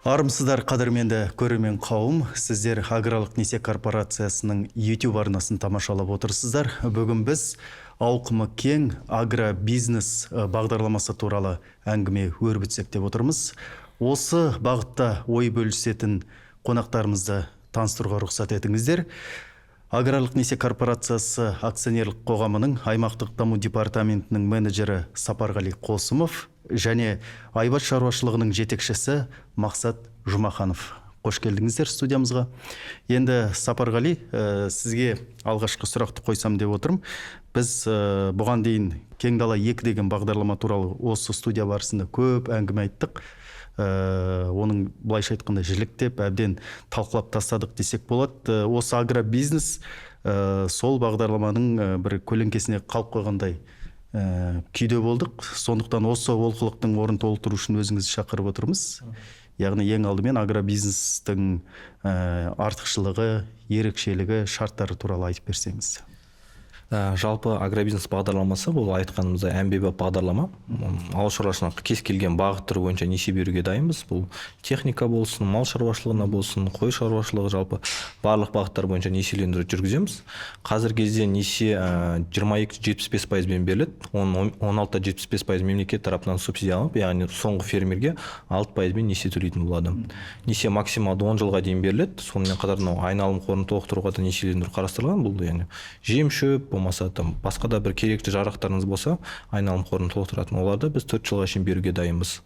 Армысыздар, қадірменді көрермен қауым. Сіздер Аграрлық несие корпорациясының YouTube арнасын тамашалап отырсыздар. Бүгін біз ауқымы кең агробизнес бағдарламасы туралы әңгіме өрбітсек деп отырмыз. Осы бағытта ой бөлісетін қонақтарымызды таныстыруға рұқсат етіңіздер. Аграрлық несие корпорациясы акционерлік қоғамының аймақтық даму департаментінің менеджері Сапарғали Қосымов және айбат шаруашылығының жетекшісі Мақсат Жұмаханов. Қош келдіңіздер студиямызға. Енді Сапарғали, сізге алғашқы сұрақты қойсам деп отырмын. Біз бұған дейін Кең дала 2 деген бағдарлама туралы осы студия барысында көп әңгіме айттық. Оның былайша айтқанда жіліктеп, әбден талқылап тастадық десек болады. Осы агробизнес сол бағдарламаның бір көлеңкесіне қалып қойғандай күйде болдық. Сондықтан осы олқылықтың орнын толтыру үшін өзіңізді шақырып отырмыз. Яғни ең алдымен агробизнестің артықшылығы, ерекшелігі, шарттары туралы айтып берсеңіз. Жалпы агробизнес бағдарламасы бұл айтқанымызда әмбебап бағдарлама. Ауыл шаруашылығына кез келген бағыт түрі бойынша несие беруге дайынбыз. Бұл техника болсын, мал шаруашылығына болсын, қой шаруашылығы, жалпы барлық бағыттар бойынша несиелендіру жүргіземіз. Қазір кезде несие 22-75% беріледі. 16-75% мемлекет тарапынан субсидияланып, яғни соңғы фермерге 6% несие төлейтін болады. Несие максималды 10 жылға дейін беріледі. Сонымен қатар айналым қорын толықтыруға да несиелендіру қарастырылған. Бұл яғни жем-шөп болмаса басқа да бір керекті жарақтарыңыз болса, айналым қорын толықтыратын оларды біз 4 жылға шейін беруге дайынбыз.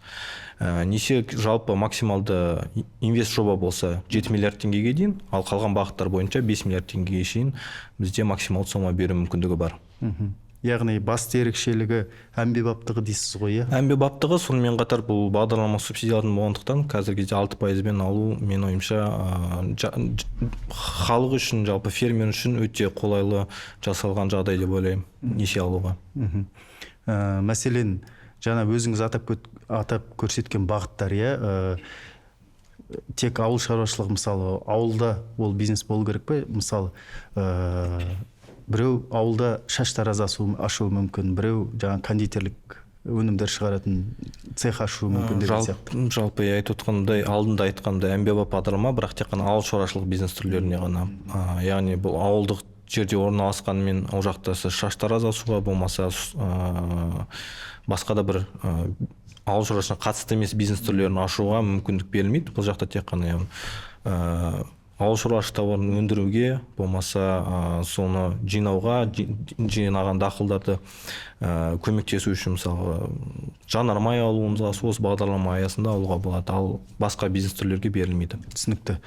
Несие жалпы максималды инвест жоба болса 7 миллиард теңгеге дейін, ал қалған бағыттар бойынша 5 миллиард теңгеге шейін бізде максималды сома беру мүмкіндігі бар. Яғни басты ерекшелігі әмбебаптығы дейсіз ғой, иә? Әмбебаптығы, сонымен қатар бұл бағдарлама субсидиялатын болғандықтан қазіргі кезде 6%-бен алу, мен ойымша, халық үшін, жалпы фермер үшін өте қолайлы жасалған жағдай деп ойлаймын несие алуға. Мәселен, жаңа өзіңіз атап көрсеткен бағыттар, иә? Тек ауыл шаруашылығы, мысалы, ауылда ол бизнес болу керек пе? Мысалы, біреу ауылда шаш тараз ашуы мүмкін, біреу жаңа кондитерлік өнімдер шығаратын цех ашуы мүмкін деген сияқты. Жалпы айтып отқандай, алдында айтқандай әмбебап бағдарлама, бірақ тек қана ауыл шаруашылық бизнес түрлеріне ғана. Яғни бұл ауылдық жерде орналасқанымен ол жақта шаш тараз ашуға болмаса басқа да бір ауыл шаруашылығына қатысты емес бизнес түрлерін ашуға мүмкіндік берілмейді. Бұл жақта тек қана ауыл шаруашылық тауарын өндіруге, болмаса соны жинауға, жинаған дақылдарды көмектесу үшін, мысалы, жанармай алуымызға осы бағдарлама аясында алуға болады, ал басқа бизнес түрлерге берілмейді. Түсінікті.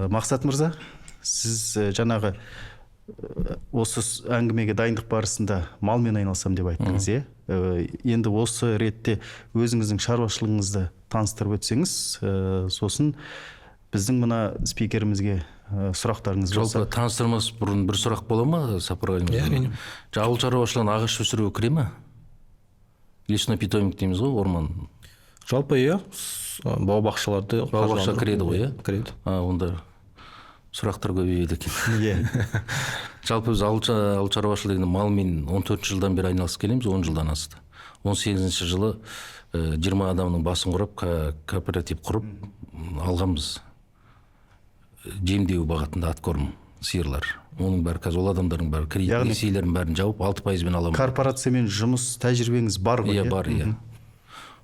Мақсат мырза, сіз жаңағы осы әңгімеге дайындық барысында малмен айналсам деп айттыңыз, иә? Енді осы ретте өзіңіздің шаруашылығыңызды таныстырып өтсеңіз, сосын біздің мына спикерімізге сұрақтарыңыз болса. Жалпы таныстырмас бұрын бір сұрақ бола ма, Сапарғали? Ауыл шаруашылығына ағаш өсіруі кіре ме? Лесной питомник дейміз ғой, орман. Жалпы иә, бау-бақшаларды кіреді ғой, иә? Кіреді. Онда сұрақтар көбейеді екен. Иә. Жалпы біз ауыл шаруашылығына малмен 14 жылдан бері айналысып келеміз, 10 жылдан асты. 18 жылы 20 адамның басын құрап, кооператив құрып алғанбыз. Жемдеу бағытында аткорм сиырлар. Оның бәрі қазір ол адамдардың бәрі кредит несиелерін бәрін жауып 6%-бен аламыз. Корпорациямен жұмыс тәжірибеңіз бар ғой? Иә, бар, иә.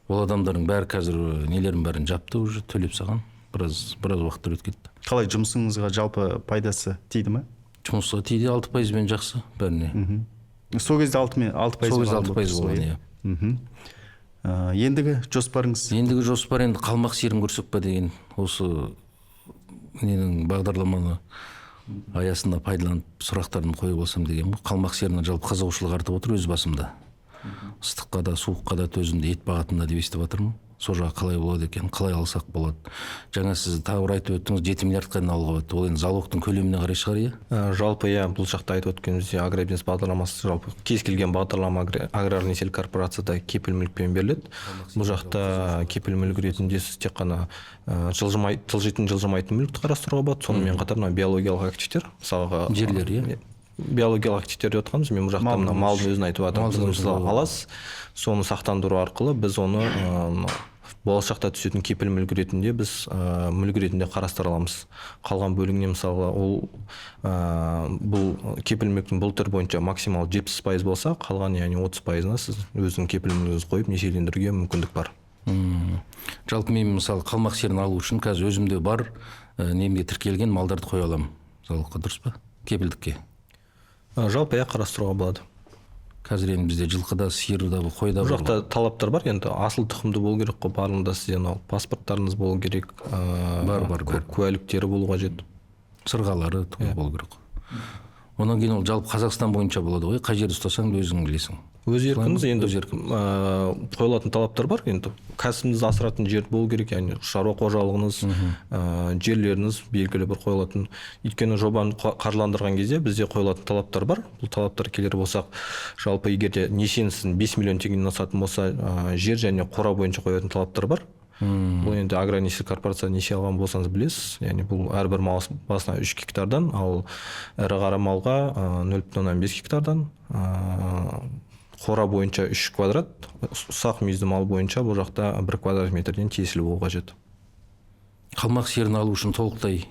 Ол адамдардың бәрі қазір нелерін бәрін жапты, уже төлеп саған. Біраз уақыт өтті. Қалай жұмысыңызға жалпы пайдасы тиді ме? Жұмысқа тиді, 6%-бен жақсы бәріне. Сол кезде 6% болған, иә. Ендігі жоспарыңыз? Ендігі жоспар енді қалмақ сиырын көрсек па деген, осы ненің бағдарламаны аясында пайдаланып сұрақтарын қойып алсам деген. Қалмақ сиырына жалпы қызығушылық артып отыр өз басымда. Ыстыққа да, суыққа да төзімді ет бағытында деп естіп жатырмын. Сол жағы қалай болады екен, қалай алсақ болады. Жаңа сіз тауар айтып өттіңіз, 7 миллиардқа алуға болады. Ол енді залогтың көлеміне қарай шығар, иә? Жалпы иә, бұл жақта айтып өткенімізде агробизнес бағдарламасы жалпы кез келген бағдарлама аграрлық несие корпорацияда кепіл мүлікпен беріледі. Бұл жақта кепіл мүлік ретінде сіз тек қана жылжымайтын мүлікті қарастыруға болады. Сонымен қатар биологиялық активтер, мысалға жерлер, иә? Биологиялық активтер деп отқанымыз, мен бұл жақта малдың өзін айтып жатырмын. Аласыз, соны сақтандыру арқылы біз оны болашақта түсетін кепіл мүлік ретінде біз мүлік ретінде қарастыра аламыз. Қалған бөлігіне мысалы ол бұл кепіл мүліктің бұл түр бойынша максимал 70% болса, қалған яғни 30%-ына сіз өзінің кепіл мүлігіңізді қойып несиелендіруге мүмкіндік бар. Жалпы мен мысалы қалмақ серін алу үшін қазір өзімде бар немде тіркелген малдарды қоя аламын залогқа, дұрыс па? Кепілдікке. Жалпы қарастыруға болады. Қазір енді бізде жылқыда, сиырда, қойда бар. Жоқта талаптар бар, енді асыл тұқымды болу керек қой, барлығында сізде паспорттарыңыз болу керек, бар. куәліктері болу қажет. Сырғалары болу керек. Онан кейін ол жалпы Қазақстан бойынша болады ғой, қай жерде ұстасаң да өзің білесің. Өз еркіңіз, енді қойылатын талаптар бар, енді кәсібіңізді асыратын жер болу керек, яғни шаруа қожалығыңыз, жерлеріңіз белгілі бір қойылатын. Өйткені жобаны қаржыландырған кезде бізде қойылатын талаптар бар. Бұл талаптар келер болсақ, жалпы егер де несиеңіздің 5 миллион теңгеден асатын болса, жер және қора бойынша қоятын талаптар бар. Бұл енді агронесие корпорация несие алған болсаңыз білесіз, яғни бұл әрбір мал басына 3 гектардан, ал ірі қара малға 0,5 гектардан, қора бойынша 3 квадрат, ұсақ мүйізді мал бойынша бұл жақта 1 квадрат метрден тиесілі болу қажет. Қалмақ сиырын алу үшін толықтай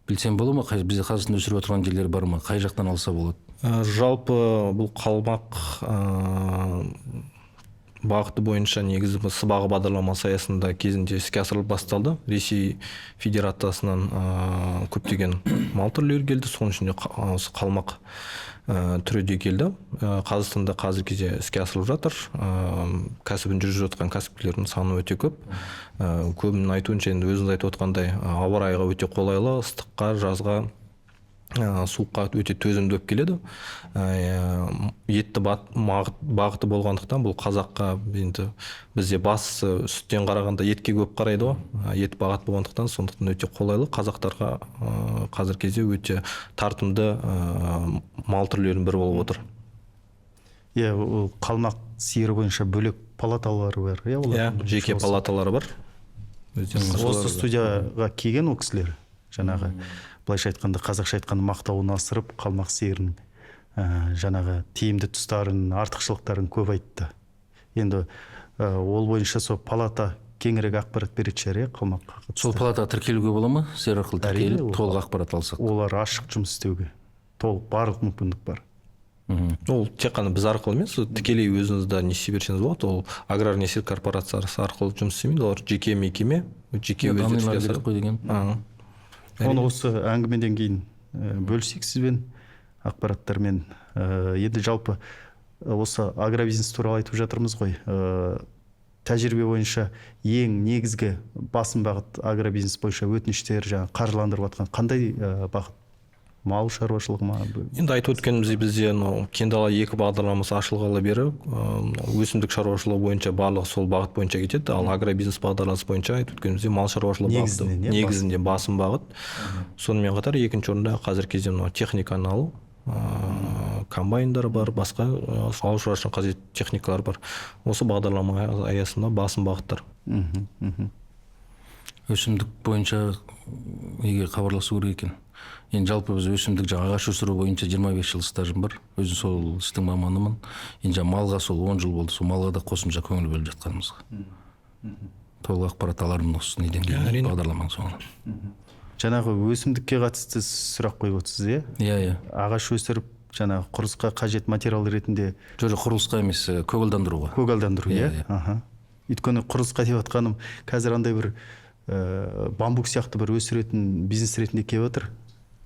білсем бола ма? Бізде қазір өсіріп отырған жерлер бар ма? Қай жақтан алса болады? Жалпы бұл қалмақ бағыты бойынша негізі сыбағы бағдарламасы аясында кезінде іске асырылып басталды. Ресей Федерациясынан көптеген мал түрлері келді, соның ішінде қалмақ түрі де келді. Қазақстанда қазір кезде іске асырылып жатыр. Кәсібін жүргізіп жатқан кәсіпкерлердің саны өте көп. Көбінің айтуынша, енді өзіңіз айтып отқандай, ауа райға өте қолайлы, ыстыққа, жазға, суыққа өте төзімді болып келеді. Етті бағыты болғандықтан бұл қазаққа енді бізде басы сүттен қарағанда етке көп қарайды ғой. Ет бағыт болғандықтан сондықтан өте қолайлы. Қазақтарға қазір кезде өте тартымды мал түрлерінің бірі болып отыр. Ол қалмақ сиыры бойынша бөлек палаталары бар. Жеке палаталары бар. Осы студияға келген ол кісілер жаңағы былайша айтқанда, қазақша айтқанда мақтауын асырып, қалмақ сиырының жаңағы тиімді тұстарын, артықшылықтарын көп айтты. Енді ол бойынша сол палата кеңірек ақпарат беретін шығар, қалмаққа қатысты. Сол палатаға тіркелуге бола ма? Сиыр арқылы тіркеліп, толық ақпарат алсақ. Олар ашық жұмыс істеуге толық барлық мүмкіндік бар. Ол тек қана біз арқылы емес, тікелей өзіңізді несие берсеңіз болады. Ол аграрнесие корпорациясы арқылы жұмыс істемейді, олар жеке мекеме, жеке өздері. Оны осы әңгімеден кейін бөлісек сізбен ақпараттармен. Енді жалпы осы агробизнес туралы айтып жатырмыз ғой. Тәжірибе бойынша ең негізгі басым бағыт агробизнес бойынша өтініштер қаржыландырып жатқан қандай бағыт? Мал шаруашылығы ма? Енді айтып өткеніміздей бізде Кендала 2 бағдарламасы ашылғалы бері өсімдік шаруашылығы бойынша барлығы сол бағыт бойынша кетеді. Ал агробизнес бағдарламасы бойынша айтып өткеніміздей мал шаруашылығы бағыты негізінде басым бағыт. Сонымен қатар екінші орында қазір кезде техниканы алу, комбайндар бар, басқа ауыл шаруашылығына қажетті техникалар бар. Осы бағдарлама аясында басым бағыттар. Өсімдік бойынша неге хабарласу керек екен? Енді жалпы біз өсімдік ағаш өсіру бойынша 25 жыл стажым бар. Өзім сол істің маманымын. Енді малға сол 10 жыл болды. Сол малға да қосымша көңіл бөліп жатқанымызға. Толық ақпарат алармын осы неден кейін бағдарламаның соңына. Жаңағы өсімдікке қатысты сұрақ қойып отырсыз, Иә. Ағаш өсіріп, жаңағы құрылысқа қажет материал ретінде. Жоқ, құрылысқа емес, көгалдандыруға. Көгалдандыру, Өйткені құрылысқа деп жатқаным, қазір андай бір бамбук сияқты бір өсіретін бизнес ретінде келіп отыр.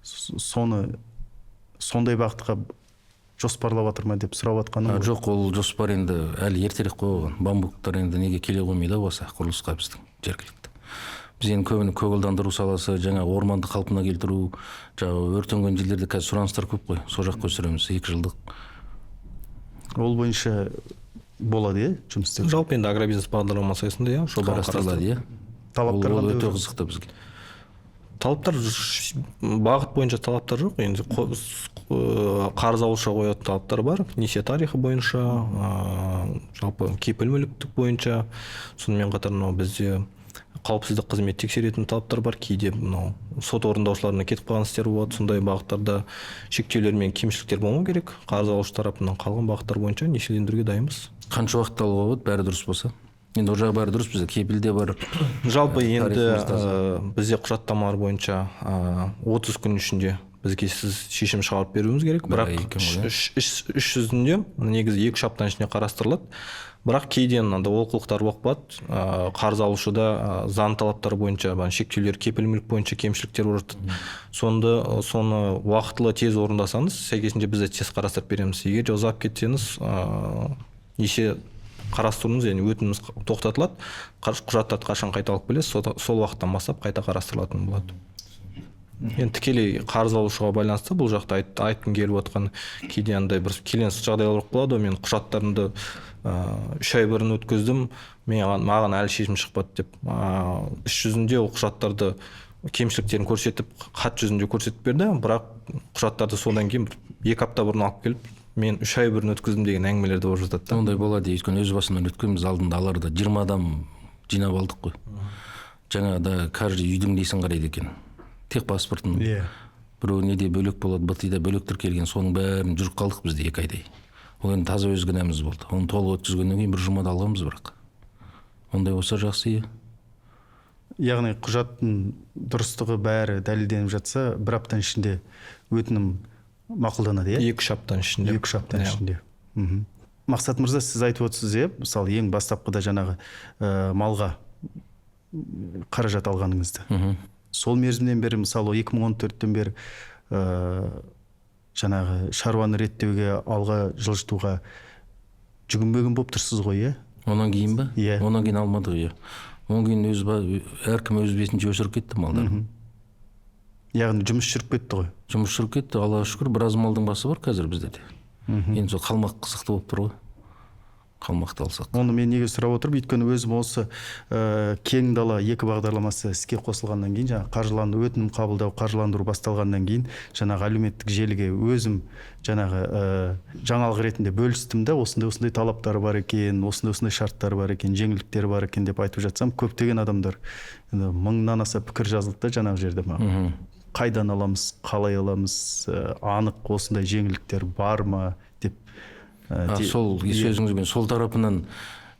Соны сондай бағытқа жоспарлап жатыр ма деп сұрап жатқаным. Жоқ, ол жоспар енді әлі ертерек қойған. Бамбуктар енді неге келе қоймайды осы құрылысқа біздің жергілікті. Біз енді көбіне көгалдандыру саласы, жаңа орманды қалпына келтіру, өртенген жерлерде қазір сұраныстар көп қой. Сол жаққа өсіреміз 2 жылдық. Ол бойынша болады, жұмыс істеу. Жалпы енді агробизнес бағдарламасы аясында жоба қарастырылады, Талаптар қандай өте қызықты бізге? Талаптар бағыт бойынша талаптар жоқ, енді қарыз алушы қоятын талаптар бар, несие тарихы бойынша, жалпы кепіл мүліктік бойынша, сонымен қатар бізде қауіпсіздік қызмет тексеретін талаптар бар. Кейде сот орындаушыларына кетіп қалған істер болады. Сондай бағыттарда шектеулер мен кемшіліктер болмау керек. Қарыз алушы тарапынан қалған бағыттар бойынша несиелендіруге дайынбыз. Қанша уақытта алуға болады, бәрі дұрыс болса? Енді ол жағы бәрі дұрыс, бізде кепілде бар. Жалпы енді тарихымыз таза. бізде құжаттамалар бойынша 30 күн ішінде бізге сіз шешім шығарып беруіңіз керек. Бірақ іс жүзінде негізі 2-3 аптаның ішінде қарастырылады. Бірақ кейден мынандай олқылықтар болып қалады. Қарыз алушыда заң талаптары бойынша шектеулер, кепіл мүлік бойынша кемшіліктер бар. Соны уақытылы тез орындасаңыз, сәйкесінше біз тез қарастырып береміз. Егер ұзап кетсеңіз, неше қарастыруыңыз, яғни өтініміз тоқтатылады. Құжаттарды қашан қайта алып келесіз, сол уақыттан бастап қайта қарастырылатын болады. Енді тікелей қарыз алушыға байланысты бұл жақта айтқым келіп отқан кейде андай бір келеңсіз жағдайлар болады. Мен құжаттарымды 3 ай бұрын өткіздім, маған әлі шешім шықпады деп. Іс жүзінде ол құжаттарды кемшіліктерін көрсетіп, хат жүзінде көрсетіп берді, бірақ құжаттарды содан кейін 2 апта бұрын алып келіп, мен 3 ай бұрын өткіздім деген әңгімелерді болып жатады. Ондай болады, өйткені өз басымнан өткенбіз, алдында аларда 20 адам жинап алдық қой. Жаңағыда каждый үйдің несін қарайды екен. Тек паспортын. Біреу неде бөлек болады, БТИ-да бөлек тіркелген, соның бәрін жүріп қалдық бізде 2 айдай. Ол енді таза өз кінәміз болды. Оны толық өткізгеннен кейін бір жұмада алғанбыз, бірақ. Ондай болса жақсы. Яғни құжаттың дұрыстығы бәрі дәлелденіп жатса, 1 аптаның ішінде өтінім мақұлданады, 2-3 аптаның ішінде. 2-3 аптаның ішінде. Мақсат мырза, сіз айтып отырсыз, мысалы ең бастапқыда жаңағы малға қаражат алғаныңызды. Сол мерзімнен бері, мысалы 2014-тен бері жаңағы шаруаны реттеуге, алға жылжытуға жүгінбеген болып тұрсыз ғой, Онан кейін ба? Онан кейін алмадық, Онан кейін әркім өз бетінше өсіріп кетті малдарын. Яғни жұмыс жүріп кетті ғой. Жұмыс жүріп кетті, Аллаға шүкір, біраз малдың басы бар қазір бізде де. Енді сол қалмақ қызықты болып тұр ғой. Қалмақты алсақ. Оны мен неге сұрап отырмын, өйткені өзім осы кең дала 2 бағдарламасы іске қосылғаннан кейін, жаңағы өтінім қабылдау, қаржыландыру басталғаннан кейін, жаңағы әлеуметтік желіге өзім жаңағы жаңалық ретінде бөлістім де, осындай талаптары бар екен, осындай шарттары бар екен, жеңілдіктері бар екен деп айтып жатсам, көптеген адамдар 1000-нан аса пікір жазылды да жаңағы жерде маған. Қайдан аламыз, қалай аламыз, анық осындай жеңілдіктер бар ма деп. Сол сөзіңізбен сол тарапынан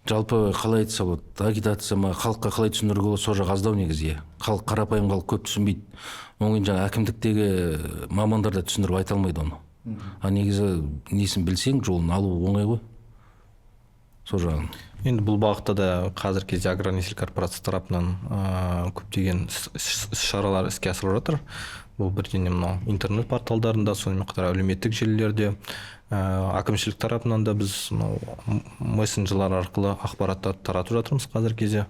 жалпы қалай айтса болады, агитация ма, халыққа қалай түсіндіруге болады, сол жақ аздау негізі. Халық, қарапайым халық көп түсінбейді. Оңын жаңа әкімдіктегі мамандар да түсіндіріп айта алмайды оны. Негізі несін білсең, жолын алу оңай ғой. Сол жағын. Енді бұл бағытта да қазір кезде агронесел корпорация тарапынан көптеген шаралар іске асырылып жатыр. Бұл бірден интернет порталдарында, сонымен қатар әлеуметтік желілерде, әкімшілік тарапынан да біз мессенджерлар арқылы ақпараттар таратып жатырмыз қазір кезде.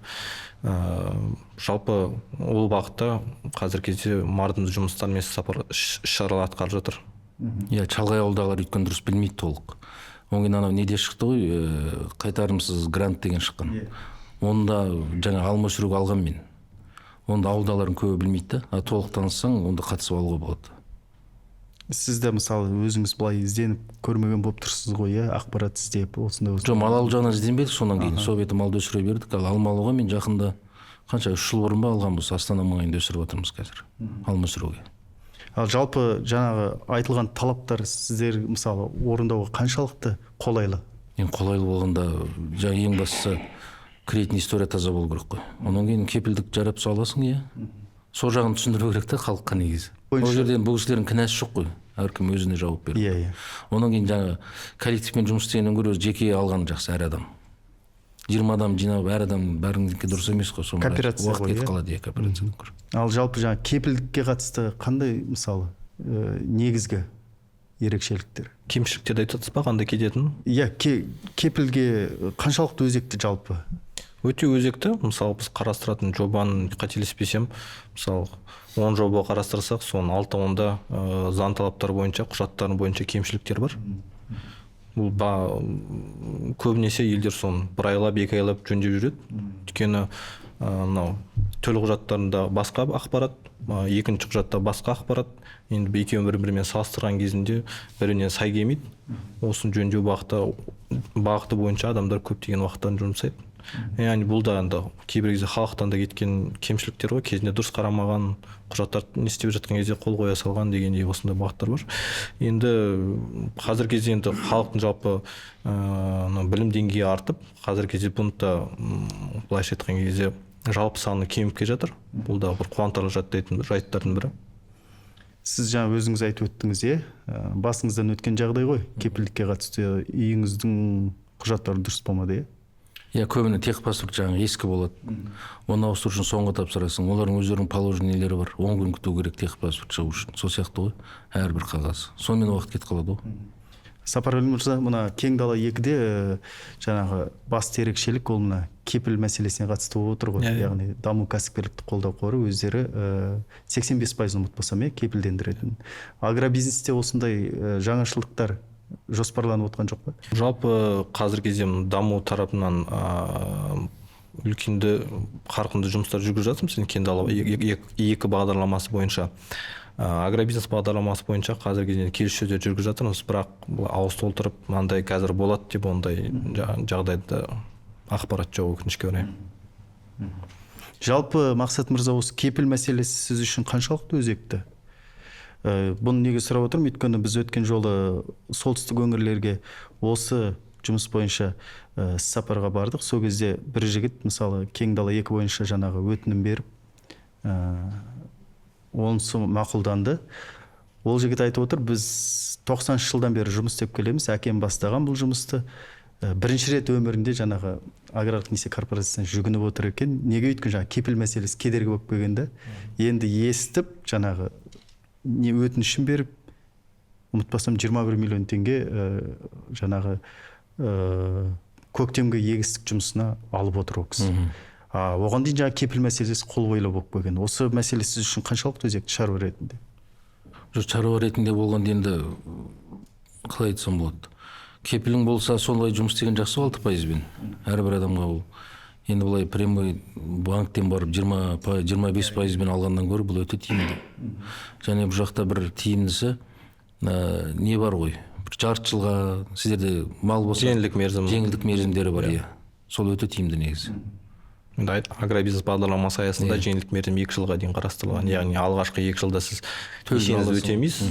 Жалпы ол бағытта қазір кезде мардымды жұмыстар мен шаралар атқарып жатыр. Шалғай ауылдағылар өйткені дұрыс білмейді толық. Оңын анау неде шықты ғой, қайтарымсыз грант деген шыққан. Онда жаңа алма сүріп алған мен. Онда ауылдаларын көбі білмейді, толық таныссаң, онда қатысып алуға болады. Сізді мысалы өзіңіз былай ізденіп көрмеген болып тұрсыз ғой, ақпарат іздеп, осындай. Жоқ, мал алу жағынан ізденбедік, сонан кейін сол беті малды өсіре бердік. Ал алма алуға мен жақында қанша 3 жыл бұрын ба алғанбыз, Астана маңайында өсіріп отырмыз қазір алма сүруге. Ал жалпы жаңағы айтылған талаптар сіздер мысалы орындауға қаншалықты қолайлы? Қолайлы болғанда жаңа ең бастысы кіретін история таза болу керек қой. Онан кейін кепілдік жарап саласың, сол жағын түсіндіру керек та халыққа негізі. Ол жерден бұл кісілердің кінәсі жоқ қой. Әркім өзіне жауап береді. Онан кейін жаңа коллективпен жұмыс істегеннен гөрі жеке алған жақсы әр адам. 20 адам жинап, әр адам бәріңдікі дұрыс емес қой. Кооперация ғой. Уақыт қалады, кооперациядан көрі. Ал жалпы жаңа кепілдікке қатысты қандай мысалы негізгі ерекшеліктер? Кемшіліктерді айтасыз ба, қандай кететін? Кепілге қаншалықты өзекті жалпы? Өте өзекті. Мысалы біз қарастыратын жобаны қателеспесем, мысалы 10 жоба қарастырсақ, соның 6-10-да заң талаптары бойынша, құжаттары бойынша кемшіліктер бар. Бұл көбінесе елдер соны 1 айлап, 2 айлап жөндеп жүреді. Өйткені төлем құжаттарында басқа ақпарат, екінші құжатта басқа ақпарат. Енді екеуін бір-бірімен салыстырған кезінде біріне сай келмейді. Осыны жөндеу бағыты бойынша адамдар көптеген уақыттан жұмсайды. яғни бұл да енді кейбір кезде халықтан да кеткен кемшіліктер ғой, кезінде дұрыс қарамаған, құжаттарды не істеп жатқан кезде қол қоя салған дегендей осындай бағыттар бар. Енді қазіргі кезде енді халықтың жалпы білім деңгейі артып, қазіргі кезде бұны да былайша айтқан кезде жалпы саны кеміп келе жатыр. Бұл да бір қуантарлық жайттардың бірі. Сіз жаңа өзіңіз айтып өттіңіз, басыңыздан өткен жағдай ғой, кепілдікке қатысты үйіңіздің құжаттары дұрыс болмады, көбіне техпаспорт жаңағы ескі болады. Оны ауыстыру үшін соңғы тапсырасың. Олардың өздерінің положениелері бар. 10 күн күту керек техпаспорт шығу үшін. Сол сияқты ғой, әрбір қағаз. Сонымен уақыт кетіп қалады ғой. Сапарәлі мырза, мына Кең дала 2-де жаңағы басты ерекшелік ол мына кепіл мәселесіне қатысты болып отыр ғой. Яғни даму кәсіпкерлікті қолдау қоры өздері 85% ұмытпасам, кепілдендіретін. Агробизнесте осындай жаңашылдықтар жоспарланып отқан жоқ па? Жалпы қазіргі кезде даму тарапынан үлкенді қарқынды жұмыстар жүргізіп жатырмыз. Кең дала 2 бағдарламасы бойынша, агробизнес бағдарламасы бойынша қазіргі кезде келіссөздер жүргізіп жатырмыз, бірақ ауыз толтырып мынандай қазір болады деп ондай жағдайда ақпарат жоқ, өкінішке орай. Жалпы Мақсат мырза, осы кепіл мәселесі сіз үшін қаншалықты өзекті? Бұны неге сұрап отырмын? Өйткені біз өткен жолы солтүстік өңірлерге осы жұмыс бойынша сапарға бардық. Сол кезде бір жігіт мысалы Кең дала 2 бойынша жаңағы өтінім беріп, онысы мақұлданды. Ол жігіт айтып отыр, біз 90 жылдан бері жұмыс істеп келеміз, әкем бастаған бұл жұмысты. Бірінші рет өмірінде жаңағы аграрлық несие корпорациясына жүгініп отыр екен. Неге? Өйткені жаңағы кепіл мәселесі кедергі болып келгенде, енді естіп жаңағы не өтінішін беріп, ұмытпасам 21 миллион теңге жаңағы көктемгі егістік жұмысына алып отыр ол кісі. Оған дейін жаңағы кепіл мәселесі қол қойылып болып келген. Осы мәселе сіз үшін қаншалықты өзекті шаруа ретінде? Шаруа ретінде болғанда енді қалай айтсам болады. Кепілің болса, солай жұмыс істеген жақсы 6%-бен. Әрбір адамға ол. Енді бұлай прямой банктен барып 20-25%-бен алғаннан көрі бұл өте тиімді. Және бұл жақта бір тиімдісі не бар ғой? Жарты жылға сіздерде мал болса жеңілдік мерзімдері бар. Сол өте тиімді негізі. Агробизнес бағдарламасы аясында жеңілдік мерзім 2 жылға дейін қарастырылған. Яғни алғашқы 2 жылда сіз несиеңізді өтемейсіз.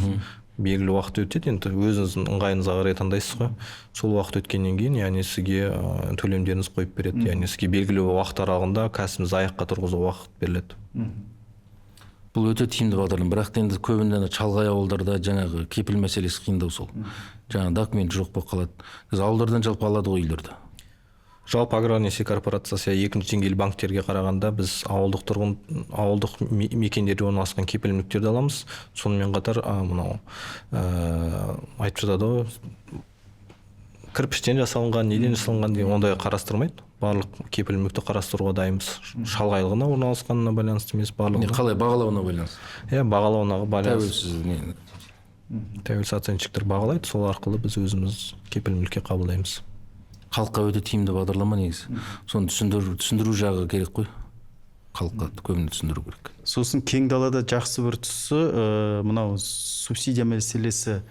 Белгілі уақыт өтеді, енді өзіңіздің ыңғайыңызға қарай таңдайсыз ғой. Сол уақыт өткеннен кейін, яғни сізге төлемдеріңіз қойып береді. Яғни сізге белгілі уақыт аралығында кәсібіңізді аяққа тұрғызуға уақыт беріледі. Бұл өте тиімді бағдарлама, бірақ енді көбінде шалғай ауылдарда жаңағы кепіл мәселесі қиындау сол. Жаңағы документ жоқ болып қалады. Біз ауылдардан жалпы алады ғой үйлерді. Жалпы аграрлық несие корпорациясы 2-ші деңгейлі банктерге қарағанда біз ауылдық мекендерде орналасқан кепіл мүліктерді аламыз. Сонымен қатар мынау айтып жатады ғой, кірпіштен жасалынған, неден жасалынған деген ондай қарастырмайды. Барлық кепіл мүлікті қарастыруға дайынбыз. Шалғайлығына орналасқанына байланысты емес, барлығына. Қалай бағалауына байланысты? Бағалауына байланысты. Тәуелсіз оценщиктер бағалайды, сол арқылы біз өзіміз кепіл мүлікке қабылдаймыз. Халыққа өте тиімді бағдарлама негізі. Соны түсіндіру жағы керек қой. Халыққа көбіне түсіндіру керек. Сосын Кең далада жақсы бір тұсы, мынау субсидия мәселесі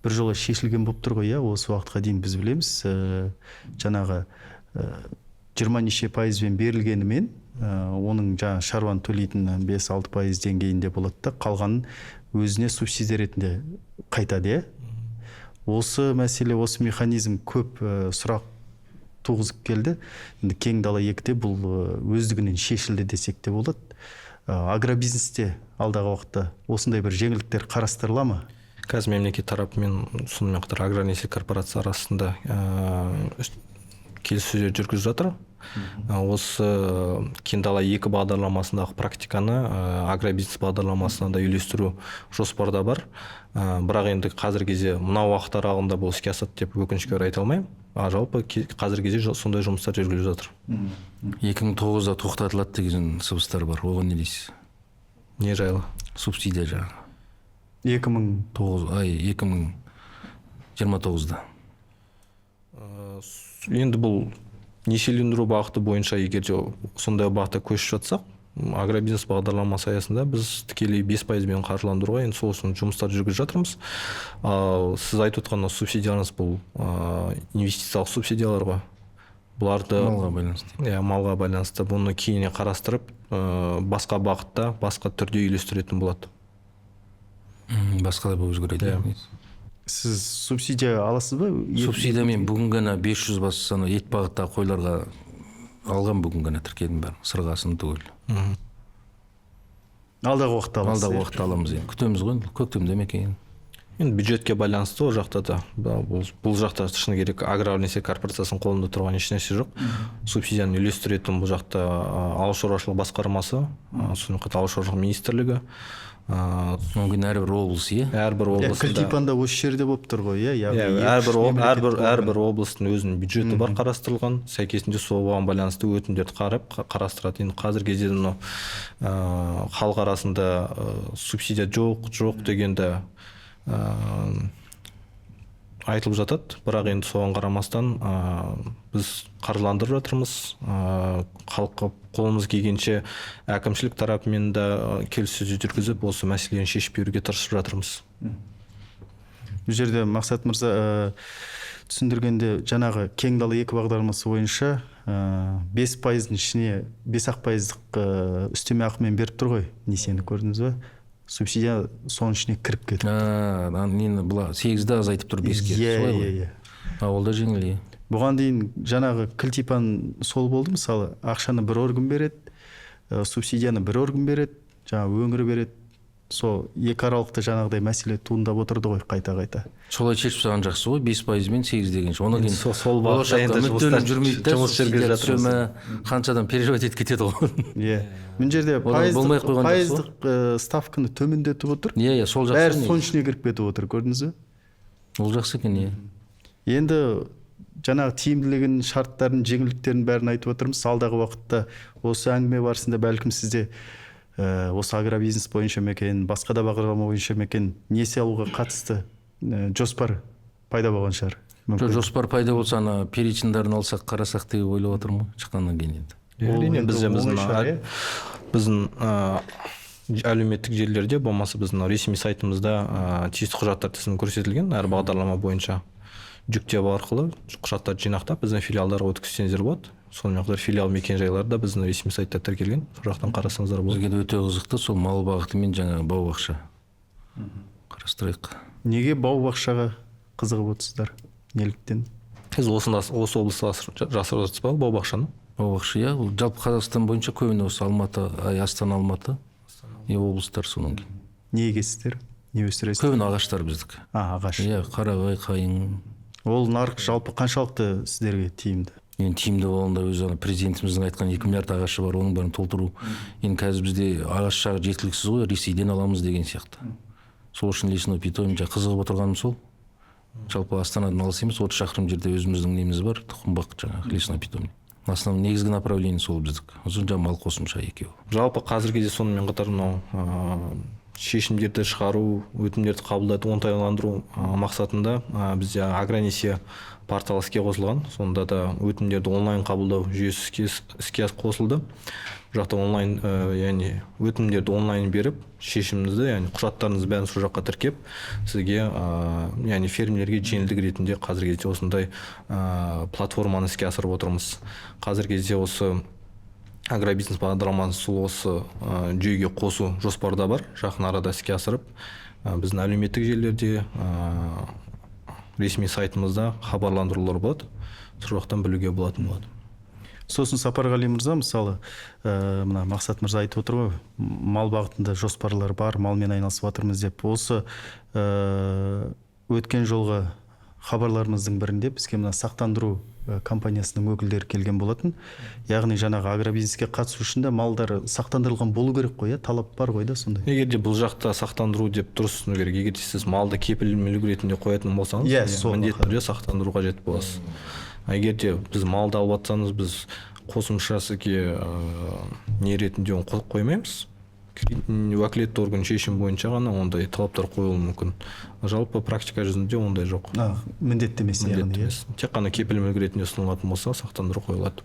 бір жолы шешілген болып тұр ғой, осы уақытқа дейін біз білеміз. Жаңағы 20 неше пайызбен берілгенімен, оның жаңа шаруаны төлейтін 5-6% деңгейінде болады да, қалғанын өзіне субсидия ретінде қайтады. Осы мәселе, осы механизм көп сұрақ туғызып келді. Енді Кең дала 2-де бұл өздігінен шешілді десек те болады. Агробизнесте алдағы уақытта осындай бір жеңілдіктер қарастырыла ма? Қазір мемлекет тарапымен, сонымен қатар аграрлық несие корпорациясы арасында келіссөздер жүргізіп жатыр. Осы Кең дала 2 бағдарламасындағы практиканы агробизнес бағдарламасына да үйлестіру жоспарда бар. Бірақ енді қазіргі кезде мына уақыт аралығында бұл іске асады деп өкінішке орай айта алмаймын. Жалпы қазіргі кезде сондай жұмыстар жүргізіліп жатыр. 2009-да тоқтатылады деген сыбыстар бар. Оған не дейсіз? Не жайлы? Субсидия жағы. 2029-да. Енді бұл несиелендіру бағыты бойынша егер сондай бағытта көшіп жатсақ, агробизнес бағдарламасы аясында біз тікелей 5%-бен қаржыландыруға енді сол үшін жұмыстар жүргізіп жатырмыз. Сіз айтып отқан субсидияларыңыз бұл инвестициялық субсидияларға бұларды малға байланысты. Малға байланысты бұны кейіне қарастырып басқа бағытта басқа түрде үйлестіретін болады. Басқа да болып өзгереді. Сіз субсидия аласыз ба? Субсидия мен бүгін ғана 500 бас саны ет бағыттағы қойларға алған, бүгін ғана тіркедім бәрін, сырғасын түгел. Алдағы уақытта аласыз? Алдағы уақытта аламыз, күтеміз ғой, көктемде ме екен. Енді бюджетке байланысты ол жақта да бұл жақта шыны керек аграрлық несие корпорациясының қолында тұрған ешнәрсе жоқ. Субсидияны үйлестіретін бұл жақта ауыл шаруашылығы басқармасы, сонымен қатар ауыл шаруашылығы министрлігі, мүмкін әрбір облыс, әрбір облысында кілтипанда осы жерде болып тұр ғой, әрбір облыстың өзінің бюджеті бар қарастырылған, сәйкесінде соған байланысты өтімдерді қарастырады. Енді қазіргі кезде мынау халық арасында субсидия жоқ дегенді айтылып жатады, бірақ енді соған қарамастан біз қаржыландырып жатырмыз. Халыққа қолымыз келгенше әкімшілік тарапымен де келіссөздер жүргізіп осы мәселені шешіп беруге тырысып жатырмыз. Бұл жерде Мақсат мырза түсіндіргенде жаңағы кең дала 2 бағдарламасы бойынша 5%-ның ішіне 5% үстеме ақымен беріп тұр ғой, несиені көрдіңіз ба? Субсидия соның ішіне кіріп кетті. Нені бұла 8-ді азайтып тұр 5-ге. Ол да жеңіл. Бұған дейін жаңағы кілтипан сол болды, мысалы ақшаны бір орган береді, субсидияны бір орган береді, жаңағы өңірі береді. Сол екі аралықта жаңағыдай мәселе туындап отырды ғой қайта-қайта. Солай шешіп салған жақсы ғой, 5% мен 8 дегенше. Оны кейін сол бағытта енді жұмыс жүргізіп жатырмыз. Қаншадан переживать етіп кетеді ғой. Мына жерде пайыздық ставканы төмендетіп отыр. Сол жақсы. Бәрі соның ішіне кіріп кетіп отыр, көрдіңіз бе? Ол жақсы екен, Енді жаңағы тиімділігін, шарттарын, жеңілдіктерін бәрін айтып отырмыз. Алдағы уақытта осы әңгіме барысында бәлкім сізде осы агробизнес бойынша мекен, басқа да бағдарлама бойынша мекен несие алуға қатысты жоспар пайда болған шығар. Жоспар пайда болса, перечіндерін алсақ, қарасақ деп ойлап отырмын ғой, шыққаннан кейін енді. Біздің әлеуметтік желілерде, болмаса біздің ресми сайтымызда тиісті құжаттар тізімі көрсетілген, әр бағдарлама бойынша жүктеп арқылы құжаттарды жинақтап біздің филиалдарға өткізсеңіздер болады. Сонымен қатар филиал мекен-жайларда біздің ресми сайтта тіркелген, сол жақтан қарасаңыздар болады. Бізге өте қызықты, сол мал бағыты мен жаңағы бау-бақша қарастырайық. Неге бау-бақшаға қызығып отырсыздар? Неліктен? Сіз осы облыста жасырып отырсыз ба бау-бақшаны? Бау-бақша, жалпы Қазақстан бойынша көбіне осы Алматы, Астана, Алматы облыстар соның кейін. Не егесіздер? Не өсіресіздер? Көбіне ағаштар біздікі. Ағаш. Қарағай, қайың. Ол нарық жалпы қаншалықты сіздерге тиімді? Енді тиімді болғанда өзі президентіміздің айтқан 2 миллиард ағашы бар, оның бәрін толтыру. Енді қазір бізде ағаш жағы жеткіліксіз ғой, Ресейден аламыз деген сияқты. Сол үшін лесной питомник қызығып отырғаным сол. Жалпы Астанадан алыс емес, 30 шақырым жерде өзіміздің неміз бар, тұқымбақ жаңағы лесной питомник. Основном негізгі направление сол біздік. Сосын жаңағы мал қосымша екеуі. Жалпы қазіргі кезде сонымен қатар мынау шешімдерді шығару, өтімдерді қабылдату, оңтайландыру мақсатында бізде агронесие порталы іске қосылған. Сонда да өтімдерді онлайн қабылдау жүйесі іске қосылды. Бұл жақта онлайн, яғни өтімдерді онлайн беріп, шешіміңізді, яғни құжаттарыңызды бәрін сол жаққа тіркеп, сізге, яғни фермерлерге жеңілдік ретінде қазіргі кезде осындай платформаны іске асырып отырмыз. Қазіргі кезде осы агробизнес бағдарламасын осы жүйеге қосу жоспарда бар, жақын арада іске асырып, біздің әлеуметтік желілерде, ресми сайтымызда хабарландырулар болады, сол жақтан білуге болатын болады. Сосын Сапарғали мырза, мысалы, мына Мақсат мырза айтып отыр ғой, мал бағытында жоспарлар бар, малмен айналысып жатырмыз деп. Осы өткен жолғы хабарларымыздың бірінде бізге мына сақтандыру компаниясының өкілдері келген болатын. Яғни жаңағы агробизнеске қатысу үшін де малдар сақтандырылған болу керек қой, талап бар ғой да сондай. Егер де бұл жақта сақтандыру деп дұрыс түсіну керек. Егер де сіз малды кепіл мүлік ретінде қоятын болсаңыз, міндетті түрде сақтандыру қажет боласыз. Егер де біз малды алып жатсаңыз, біз қосымшасыге не ретінде оны қоймаймыз. Уәкілетті орган шешім бойынша ғана ондай талаптар қойылуы мүмкін. Жалпы практика жүзінде ондай жоқ. Міндетті емес, яғни. Тек қана кепіл мүлік ретінде ұсынылатын болса, сақтандыру қойылады.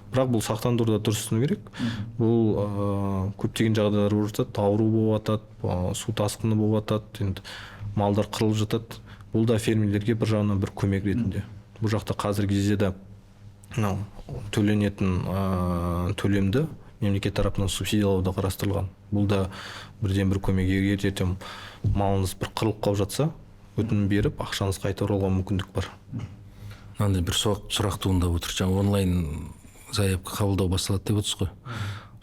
Бірақ бұл сақтандыруда дұрыс түсіну керек. Бұл көптеген жағдайлар болып жатады, ауру болып жатады, су тасқыны болып жатады, малдар қырылып жатады. Бұл да фермерлерге бір жағынан бір көмек ретінде. Бұл жақта қазіргі кезде де мынау төленетін төлемді мемлекет тарапынан субсидиялау да қарастырылған. Бұл да бірден бір көмек. Егер ертең малыңыз бір қырылып қалып жатса, өтінім беріп, ақшаңыз қайтаруға мүмкіндік бар. Мынандай бір сұрақ туындап отыр. Жаңа онлайн заявка қабылдау басталады деп отырсыз ғой.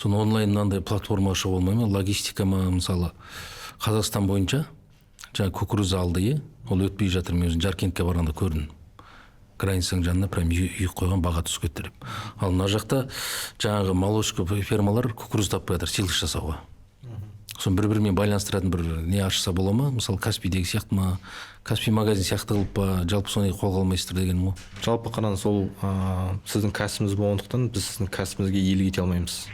Соны онлайн мынандай платформа ашу болмай ма? Логистика ма, мысалы Қазақстан бойынша жаңа кукуруз алды, ол өтпей жатыр. Мен өзім Жаркентке барғанда көрдім. Границаның жанына прям үйіп қойған, баға түсіп кетті деп. Ал мына жақта жаңағы молочка фермалар кукуруз таппай жатыр силос жасауға. Соны бір-бірімен байланыстыратын бір не ашса бола ма? Мысалы Каспийдегі сияқты ма, Каспий магазин сияқты қылып па, жалпы соны қолға алмайсыздар деген ғой. Жалпы қараңыз, ол сіздің кәсібіңіз болғандықтан біз сіздің кәсібіңізге иелік ете алмаймыз.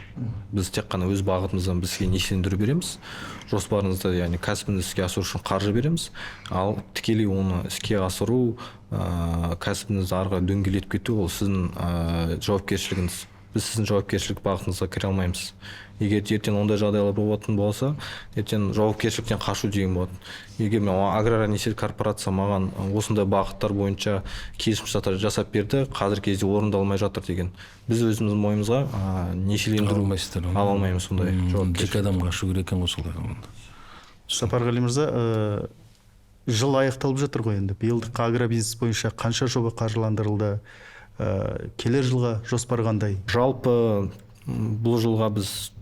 Біз тек қана өз бағытымыздан бізге несиелендіру береміз. Жоспарыңызды, яғни кәсібіңізді іске асыру үшін қаржы береміз. Ал тікелей оны іске асыру, кәсібіңізді арға дөңгелетіп кету, ол сіздің жауапкершілігіңіз. Біз сіздің жауапкершілік бағытыңызға кіре алмаймыз. Егер ертең ондай жағдайлар болатын болса, ертең жауапкершіліктен қашу деген болады. Егер мен аграрлық несиелік корпорация маған осындай бағыттар бойынша келісімшарттар жасап берді, қазіргі кезде орындалмай жатыр деген, біз өзіміздің мойнымызға несиелендіру ала алмаймыз сондай жауапкершілік. Жеке адамға ашу керек екен ғой солай. Сапарғали мырза, жыл аяқталып жатыр ғой енді. Биылдық агробизнес бойынша қанша жоба қаржыландырылды? Келер жылға жоспар қандай? Жалпы бұл жылға біз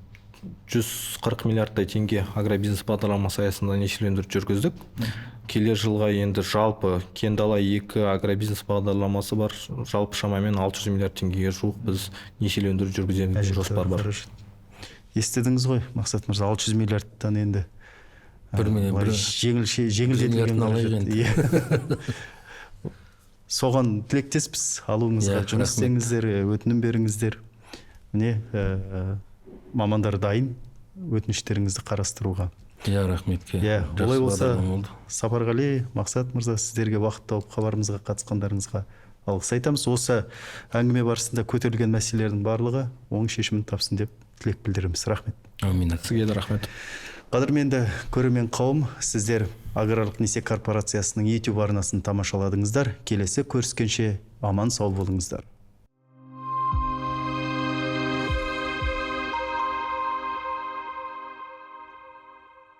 140 миллиардтай теңге агробизнес бағдарламасы аясында несиелендіру жүргіздік. Келер жылға енді жалпы Кендала 2 агробизнес бағдарламасы бар. Жалпы шамамен 600 миллиард теңгеге жуық біз несиелендіру жүргізетін жоспар бар. Естідіңіз ғой, Мақсат мырза, 600 миллиардтан енді жеңілдетілген. Соған тілектеспіз, алуыңызға жұмыс істеңіздер, өтінім беріңіздер. Міне, мамандар дайын өтініштеріңізді қарастыруға. Рахметке. Олай болса, Сапарғали, Мақсат мырза, сіздерге уақыт тауып хабарымызға қатысқандарыңызға алғыс айтамыз. Осы әңгіме барысында көтерілген мәселелердің барлығы оң шешімін тапсын деп тілек білдіреміз. Рахмет. Әмин. Сізге де рахмет. Қадірменді көрермен қауым, сіздер аграрлық несие корпорациясының YouTube арнасын тамашаладыңыздар. Келесі көріскенше аман сау болыңыздар.